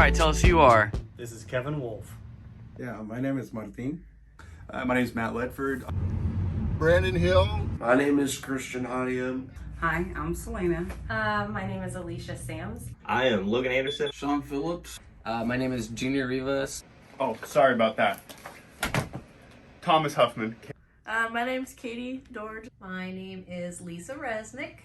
right, tell us who you are. This is Kevin Wolf. Yeah, my name is Martin. My name is Matt Ledford. Brandon Hill. My name is Christian Hadiam. Hi, I'm Selena. My name is Alicia Sams. I am Logan Anderson. Sean Phillips. My name is Junior Rivas. Oh, sorry about that. Thomas Huffman. My name's Katie Dorge. My name is Lisa Resnick.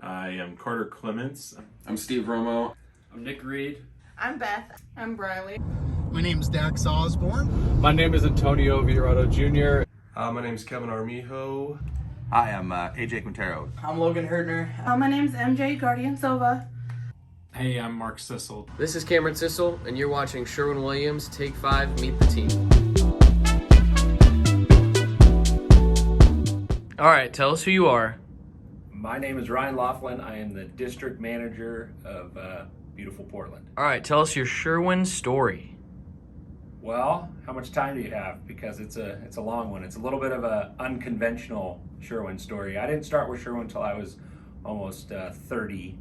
I am Carter Clements. I'm Steve Romo. I'm Nick Reed. I'm Beth. I'm Briley. My name's Dax Osborne. My name is Antonio Villarado Jr. My name is Kevin Armijo. Hi, I'm AJ Quintero. I'm Logan Herdner. My name's MJ Guardian Silva. Hey, I'm Mark Sissel. This is Cameron Sissel, and you're watching Sherwin-Williams Take 5 Meet the Team. All right, tell us who you are. My name is Ryan Laughlin. I am the district manager of beautiful Portland. All right, tell us your Sherwin story. Well, how much time do you have? Because it's a long one. It's a little bit of a unconventional Sherwin story. I didn't start with Sherwin until I was almost 30.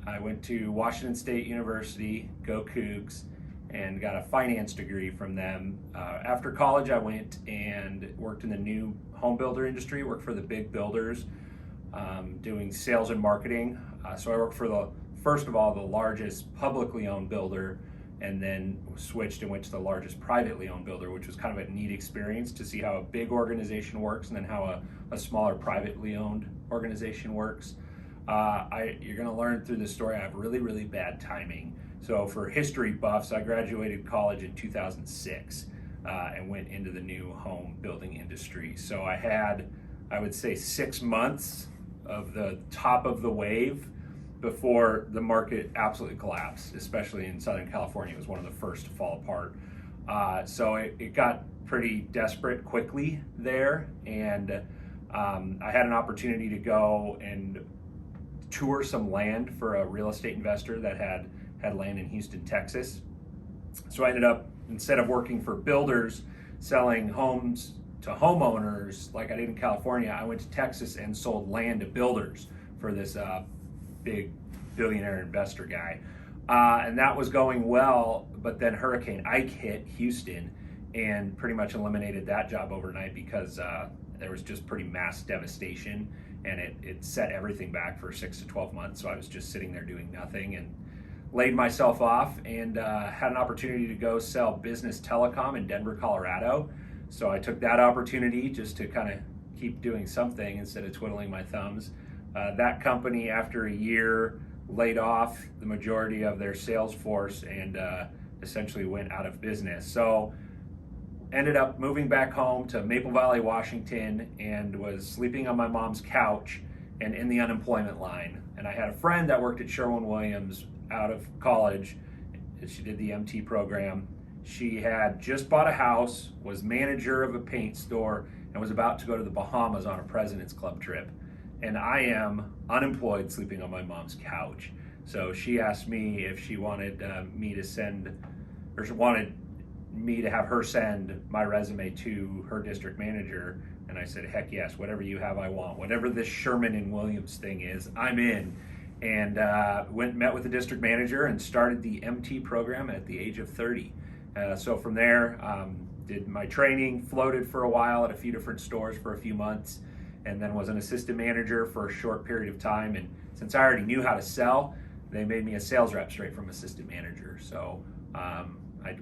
I went to Washington State University, go Cougs, and got a finance degree from them. After college, I went and worked in the new home builder industry, worked for the big builders, doing sales and marketing. So I worked for first of all, the largest publicly owned builder, and then switched and went to the largest privately owned builder, which was kind of a neat experience to see how a big organization works and then how a smaller privately owned organization works. You're gonna learn through this story I have really, really bad timing. So for history buffs, I graduated college in 2006 and went into the new home building industry. So I had, I would say, 6 months of the top of the wave before the market absolutely collapsed, especially in Southern California. It was one of the first to fall apart. So it got pretty desperate quickly there, and I had an opportunity to go and tour some land for a real estate investor that had land in Houston, Texas. So I ended up, instead of working for builders selling homes to homeowners like I did in California, I went to Texas and sold land to builders for this big billionaire investor guy. And that was going well, but then Hurricane Ike hit Houston and pretty much eliminated that job overnight because there was just pretty mass devastation, and it set everything back for 6 to 12 months. So I was just sitting there doing nothing and laid myself off, and had an opportunity to go sell business telecom in Denver, Colorado. So I took that opportunity just to kind of keep doing something instead of twiddling my thumbs. That company, after a year, laid off the majority of their sales force and essentially went out of business. So ended up moving back home to Maple Valley, Washington, and was sleeping on my mom's couch and in the unemployment line. And I had a friend that worked at Sherwin-Williams out of college. She did the MT program. She had just bought a house, was manager of a paint store, and was about to go to the Bahamas on a President's Club trip. And I am unemployed, sleeping on my mom's couch. So she asked me if she wanted me to have her send my resume to her district manager. And I said, heck yes, whatever you have, I want. Whatever this Sherman and Williams thing is, I'm in. And went and met with the district manager and started the MT program at the age of 30. So from there, did my training, floated for a while at a few different stores for a few months, and then was an assistant manager for a short period of time. And since I already knew how to sell, they made me a sales rep straight from assistant manager. So I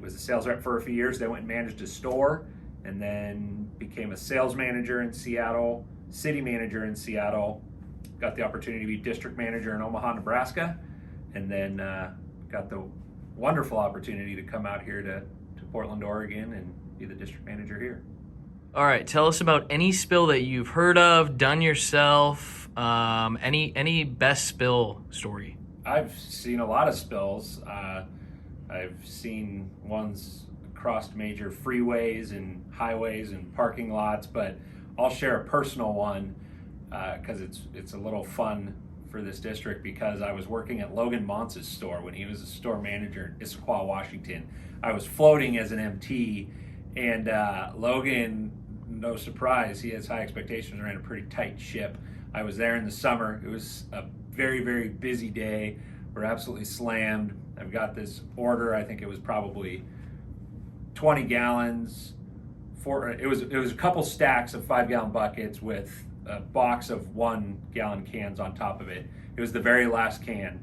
was a sales rep for a few years, then went and managed a store, and then became a sales manager in Seattle, city manager in Seattle, got the opportunity to be district manager in Omaha, Nebraska, and then got the wonderful opportunity to come out here to Portland, Oregon, and be the district manager here. All right, tell us about any spill that you've heard of, done yourself, any best spill story. I've seen a lot of spills. I've seen ones across major freeways and highways and parking lots, but I'll share a personal one because it's a little fun for this district, because I was working at Logan Montz's store when he was a store manager in Issaquah, Washington. I was floating as an MT, and Logan, no surprise, he has high expectations, ran a pretty tight ship. I was there in the summer. It was a very, very busy day. We're absolutely slammed. I've got this order. I think it was probably 20 gallons. It was a couple stacks of 5-gallon buckets with a box of 1-gallon cans on top of it. It was the very last can.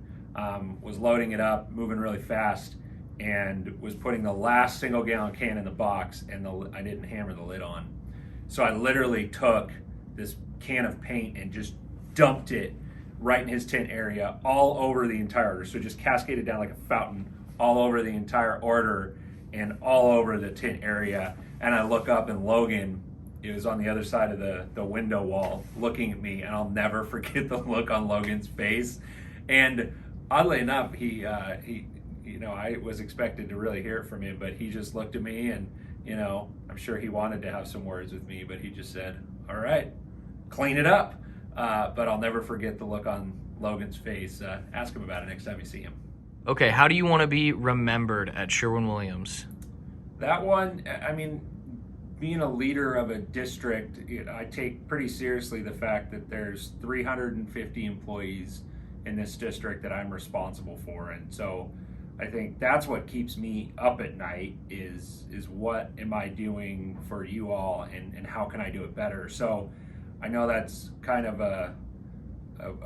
Was loading it up, moving really fast, and was putting the last single-gallon can in the box, and I didn't hammer the lid on. So I literally took this can of paint and just dumped it right in his tent area, all over the entire order. So just cascaded down like a fountain all over the entire order and all over the tent area. And I look up, and Logan is on the other side of the window wall looking at me, and I'll never forget the look on Logan's face. And oddly enough, he I was expected to really hear it from him, but he just looked at me, and I'm sure he wanted to have some words with me, but he just said, "All right, clean it up." But I'll never forget the look on Logan's face. Ask him about it next time you see him. Okay, how do you want to be remembered at Sherwin-Williams? That one, I mean, being a leader of a district, I take pretty seriously the fact that there's 350 employees in this district that I'm responsible for. And so I think that's what keeps me up at night is what am I doing for you all, and how can I do it better? So I know that's kind of a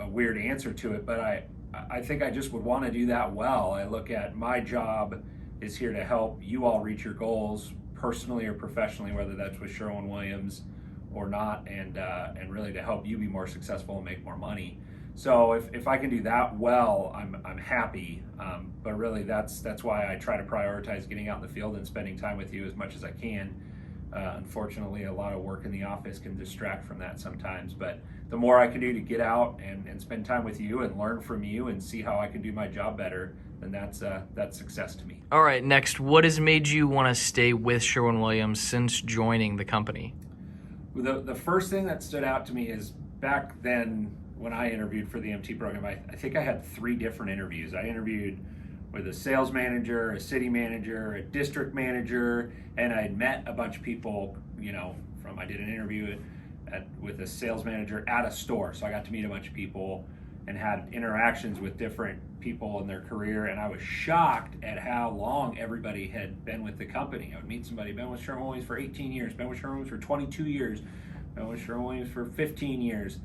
weird answer to it, but I think I just would want to do that well. I look at my job is here to help you all reach your goals personally or professionally, whether that's with Sherwin-Williams or not, and really to help you be more successful and make more money. So if I can do that well, I'm happy. But really, that's why I try to prioritize getting out in the field and spending time with you as much as I can. Unfortunately, a lot of work in the office can distract from that sometimes. But the more I can do to get out and spend time with you and learn from you and see how I can do my job better, then that's success to me. All right, next, what has made you want to stay with Sherwin-Williams since joining the company? The first thing that stood out to me is back then when I interviewed for the MT program, I think I had 3 different interviews. I interviewed with a sales manager, a city manager, a district manager, and I had met a bunch of people, I did an interview with a sales manager at a store. So I got to meet a bunch of people and had interactions with different people in their career, and I was shocked at how long everybody had been with the company. I would meet somebody, been with Sherwin-Williams for 18 years, been with Sherwin-Williams for 22 years, been with Sherwin-Williams for 15 years.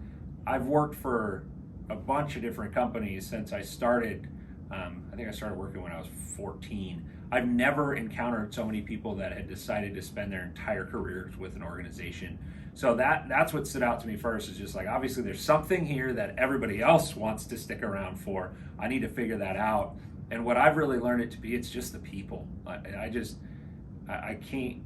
I've worked for a bunch of different companies since I started. I think I started working when I was 14. I've never encountered so many people that had decided to spend their entire careers with an organization. So that's what stood out to me first, is just like, obviously there's something here that everybody else wants to stick around for. I need to figure that out. And what I've really learned it to be, it's just the people. I can't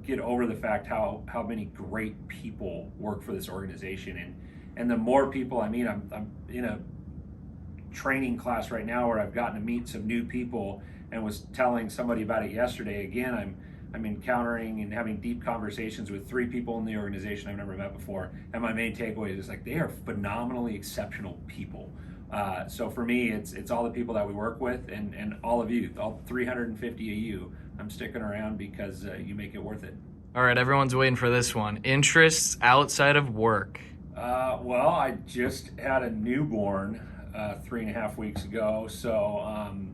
get over the fact how many great people work for this organization. And the more people I meet, I'm in a training class right now where I've gotten to meet some new people, and was telling somebody about it yesterday. Again, I'm encountering and having deep conversations with 3 people in the organization I've never met before, and my main takeaway is like, they are phenomenally exceptional people. So for me, it's all the people that we work with, and all of you, all 350 of you. I'm sticking around because you make it worth it. All right, everyone's waiting for this one. Interests outside of work. Well, I just had a newborn 3.5 weeks ago, so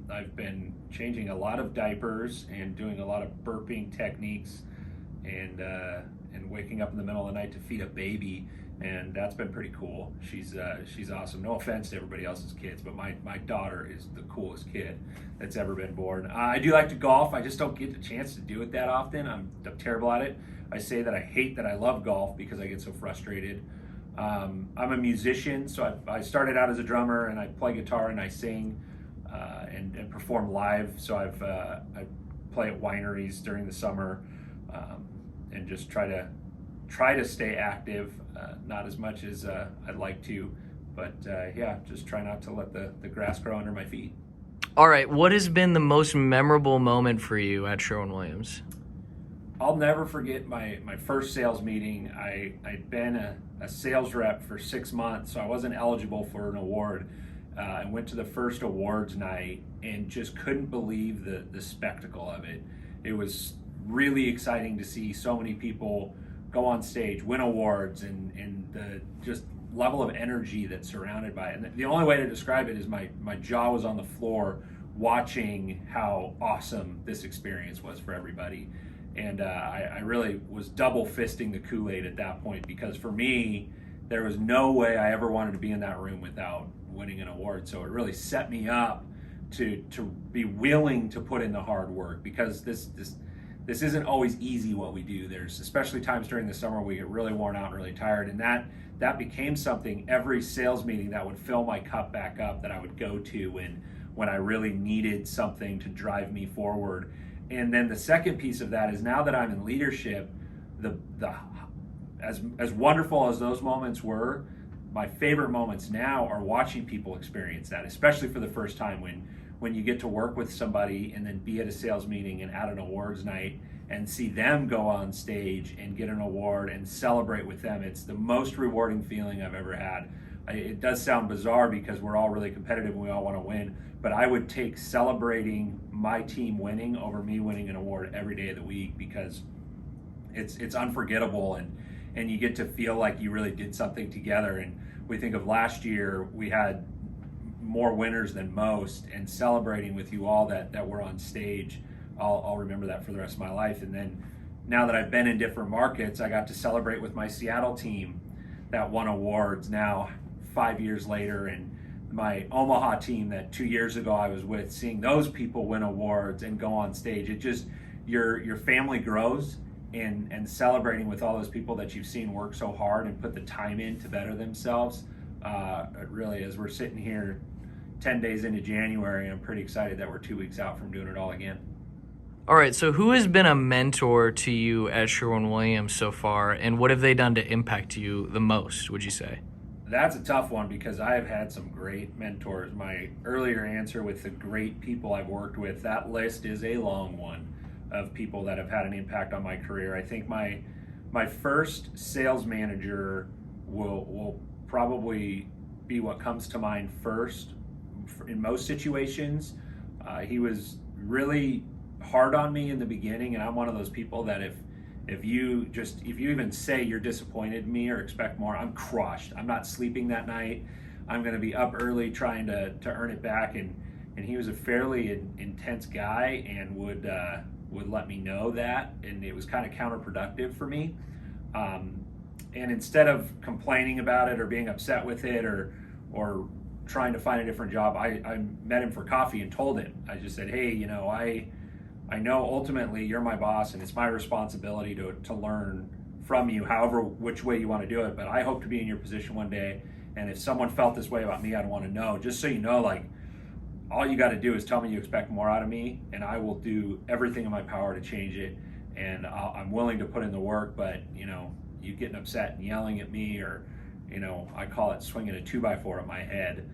I've been changing a lot of diapers and doing a lot of burping techniques, and waking up in the middle of the night to feed a baby, and that's been pretty cool. She's awesome. No offense to everybody else's kids, but my daughter is the coolest kid that's ever been born. I do like to golf. I just don't get the chance to do it that often. I'm terrible at it. I say that I hate that I love golf because I get so frustrated. I'm a musician, so I started out as a drummer, and I play guitar and I sing and perform live. So I play at wineries during the summer, and just try to stay active. Not as much as I'd like to, but just try not to let the grass grow under my feet. All right, what has been the most memorable moment for you at Sherwin-Williams? I'll never forget my first sales meeting. I'd been a sales rep for 6 months, so I wasn't eligible for an award. I went to the first awards night and just couldn't believe the spectacle of it. It was really exciting to see so many people go on stage, win awards, and the just level of energy that's surrounded by it. And the only way to describe it is my jaw was on the floor watching how awesome this experience was for everybody. And I really was double fisting the Kool-Aid at that point, because for me, there was no way I ever wanted to be in that room without winning an award. So it really set me up to be willing to put in the hard work, because this isn't always easy what we do. There's especially times during the summer we get really worn out and really tired, and that became something every sales meeting that would fill my cup back up, that I would go to when I really needed something to drive me forward. And then the second piece of that is, now that I'm in leadership, as wonderful as those moments were, my favorite moments now are watching people experience that, especially for the first time, when you get to work with somebody and then be at a sales meeting and at an awards night and see them go on stage and get an award and celebrate with them. It's the most rewarding feeling I've ever had. It does sound bizarre because we're all really competitive and we all want to win, but I would take celebrating my team winning over me winning an award every day of the week, because it's unforgettable, and you get to feel like you really did something together. And we think of last year, we had more winners than most, and celebrating with you all that were on stage, I'll remember that for the rest of my life. And then now that I've been in different markets, I got to celebrate with my Seattle team that won awards now 5 years later, and my Omaha team that 2 years ago I was with, seeing those people win awards and go on stage. It just, your family grows, and celebrating with all those people that you've seen work so hard and put the time in to better themselves. Really, as we're sitting here 10 days into January, I'm pretty excited that we're 2 weeks out from doing it all again. All right, so who has been a mentor to you at Sherwin-Williams so far, and what have they done to impact you the most, would you say? That's a tough one, because I have had some great mentors. My earlier answer with the great people I've worked with, that list is a long one of people that have had an impact on my career. I think my first sales manager will probably be what comes to mind first in most situations. He was really hard on me in the beginning, and I'm one of those people that if you even say you're disappointed in me or expect more, I'm crushed. I'm not sleeping that night. I'm going to be up early trying to earn it back. And he was a fairly intense guy, and would let me know that, and it was kind of counterproductive for me. And instead of complaining about it or being upset with it or trying to find a different job, I met him for coffee and told him. I just said, hey, I know ultimately you're my boss, and it's my responsibility to learn from you, however which way you want to do it, but I hope to be in your position one day, and if someone felt this way about me, I'd want to know. Just so you know, like, all you got to do is tell me you expect more out of me, and I will do everything in my power to change it, and I'm willing to put in the work. But you getting upset and yelling at me, or I call it swinging a 2x4 at my head,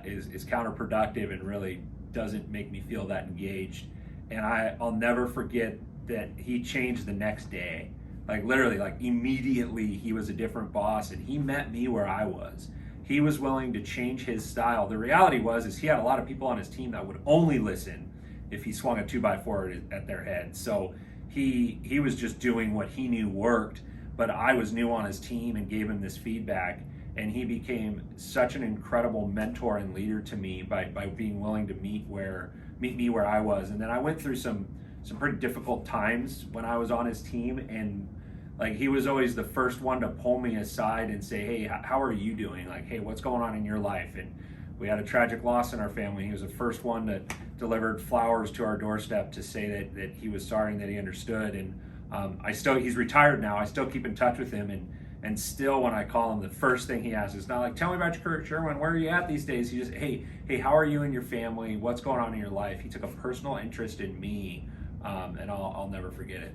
is counterproductive and really doesn't make me feel that engaged. And I'll never forget that he changed the next day. Like, literally, like, immediately he was a different boss, and he met me where I was. He was willing to change his style. The reality is he had a lot of people on his team that would only listen if he swung a 2x4 at their head. So he was just doing what he knew worked, but I was new on his team and gave him this feedback, and he became such an incredible mentor and leader to me by being willing to meet me where I was. And then I went through some pretty difficult times when I was on his team, and like, he was always the first one to pull me aside and say, hey, how are you doing? Like, hey, what's going on in your life? And we had a tragic loss in our family. He was the first one that delivered flowers to our doorstep to say that he was sorry and that he understood. And he's retired now. I still keep in touch with him, and still when I call him, the first thing he asks is not like, tell me about your career at Sherwin, where are you at these days? He just, hey, how are you and your family? What's going on in your life? He took a personal interest in me, and I'll never forget it.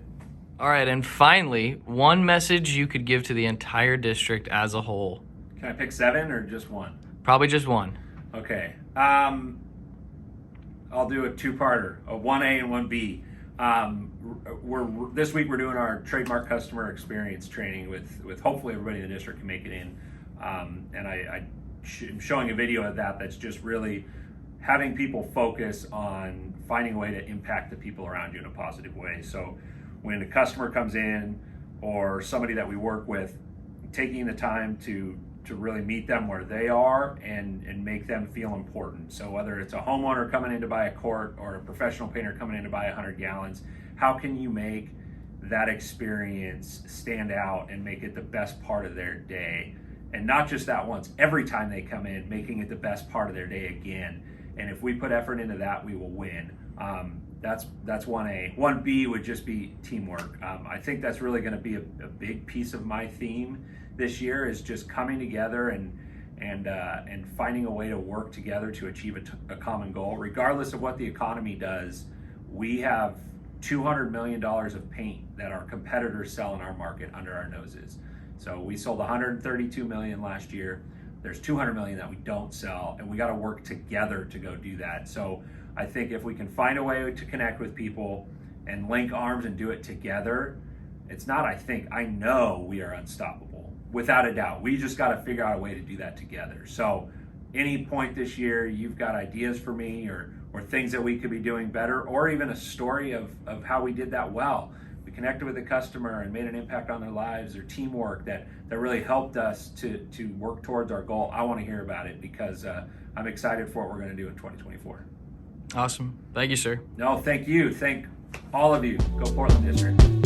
All right, and finally, one message you could give to the entire district as a whole. Can I pick 7 or just one? Probably just one. Okay. I'll do a two-parter, a 1A and 1B. This week we're doing our trademark customer experience training with hopefully everybody in the district can make it in. And I'm showing a video of that's just really having people focus on finding a way to impact the people around you in a positive way. So when a customer comes in or somebody that we work with, taking the time to really meet them where they are and make them feel important. So whether it's a homeowner coming in to buy a quart or a professional painter coming in to buy 100 gallons, how can you make that experience stand out and make it the best part of their day? And not just that once, every time they come in, making it the best part of their day again. And if we put effort into that, we will win. That's 1A. 1B would just be teamwork. I think that's really going to be a big piece of my theme this year, is just coming together and finding a way to work together to achieve a common goal. Regardless of what the economy does, we have $200 million of paint that our competitors sell in our market under our noses. So we sold 132 million last year. There's 200 million that we don't sell, and we got to work together to go do that. So I think if we can find a way to connect with people and link arms and do it together, I know we are unstoppable, without a doubt. We just got to figure out a way to do that together. So any point this year you've got ideas for me or things that we could be doing better, or even a story of how we did that well. We connected with the customer and made an impact on their lives, or teamwork that really helped us to work towards our goal. I want to hear about it, because I'm excited for what we're going to do in 2024. Awesome. Thank you, sir. No, thank you. Thank all of you. Go Portland District.